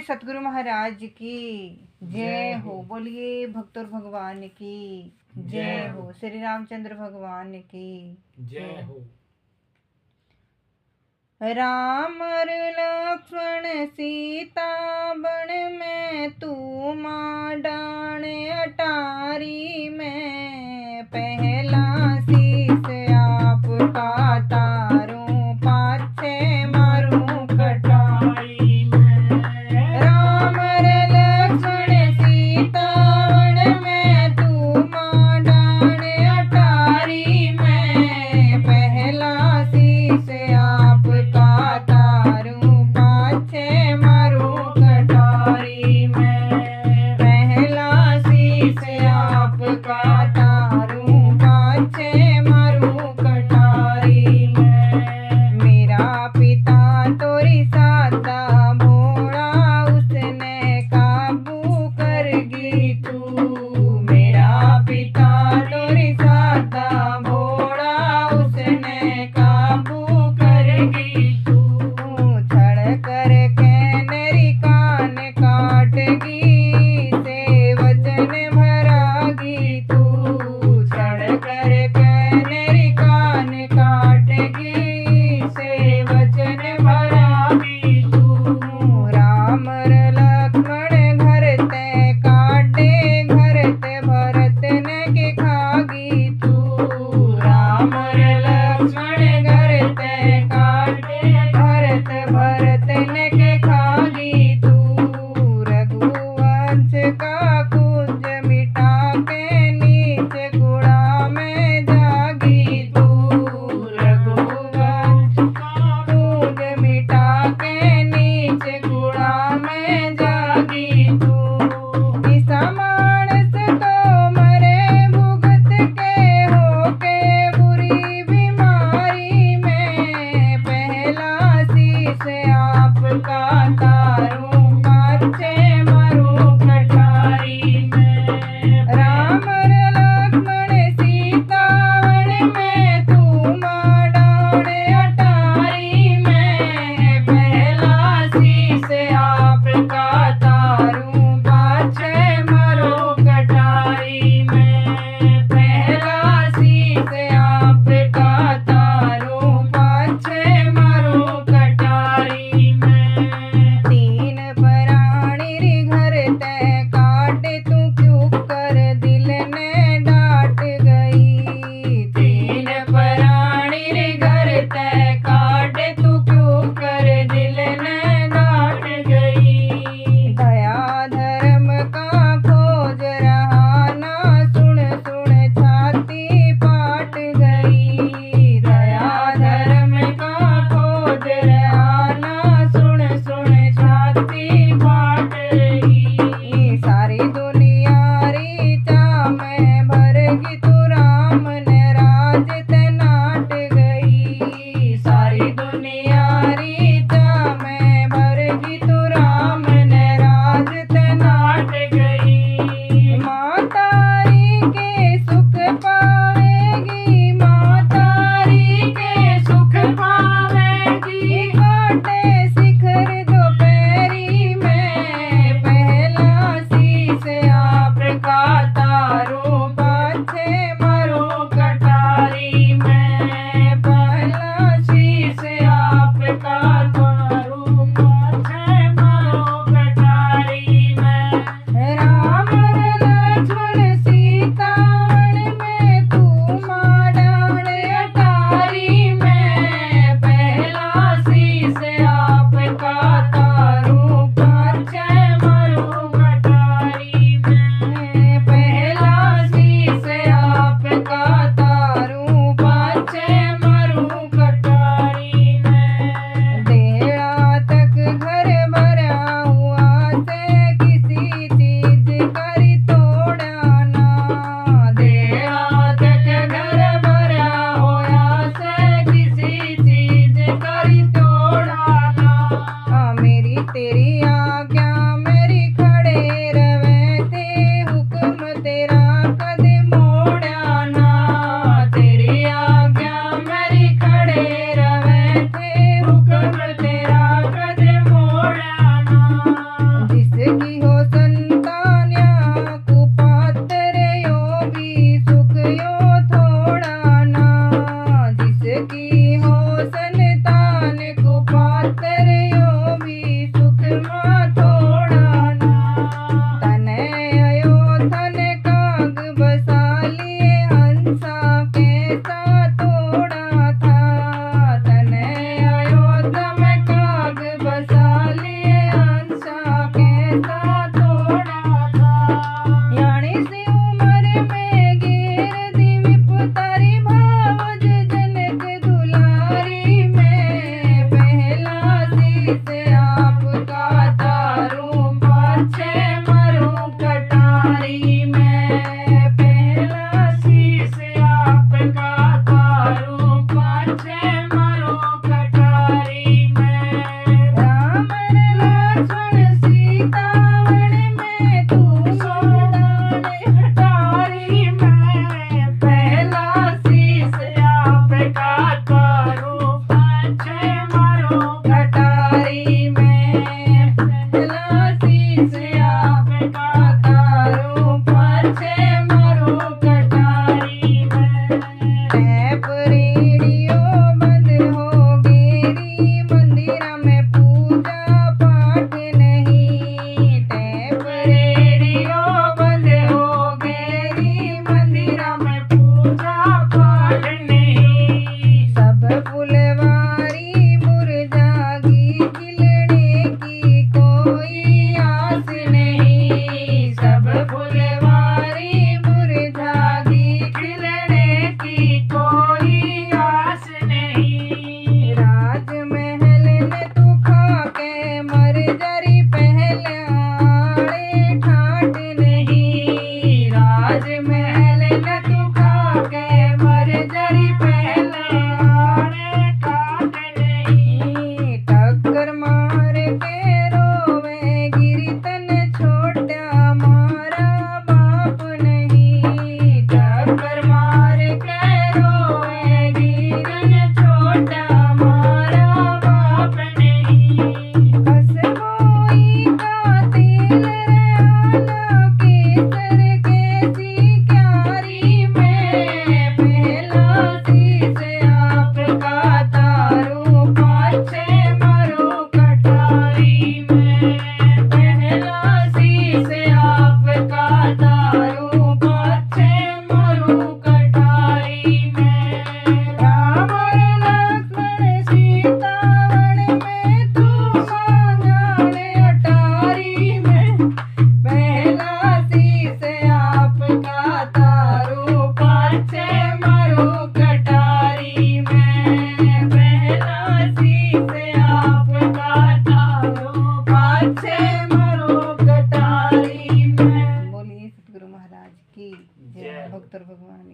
सतगुरु महाराज की जय हो। बोलिए भक्तों भगवान की जय हो। श्री रामचंद्र भगवान की जय हो। राम और लक्ष्मण सीता बन में तू माँ डाण अटारी में, पहला शीस आपका तारूं पाछे मारूं कटारी में। राम और लक्ष्मण सीता बन में तू माँ डाण अटारी में, पहला शीस आपका तारूं पाछे मारूं कटारी में। पहला शीस आपका तारूं पाछे मारूं कटारी में। मेरा पिता तोरी सादा भोला उसने काबू करगी तू। मेरा पिता तोरी सादा भोला उसने काबू करगी तू। छड़ कर के मेरी कान काटगी से वचन भरागी तू। छड़ कर के मेरी कान काटगी से वचन भरागी तू। राम और लक्ष्मण घर ते काटे घर ते भरत ने के खागी तू। राम और लक्ष्मण घर ते काटे भरत ने के खागी तू। रघुवंश का कुंज मिटा के नीचे कूड़ा में जागी तू। रघुवंश का कुंज मिटा के नीचे कूड़ा में जागी तू। ईसा मानस तो मरे भुगत के होके बुरी बीमारी में, पहला शीस आपका तारूं पाछे मारूं कटारी में। राम और लक्ष्मण सीता वन में तू माँ डाण अटारी में, पहला शीस आपका तारूं पाछे मारूं कटारी में। पहला शीस आपका तारूं पाछे मारूं कटारी में। तीन प्राणी री घर ते काटे तू क्यों कर दिल ने डांट गई। तीन प्राणी री घर ते काटे तू क्यों कर दिल ने डांट गई।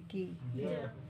की। जय हो।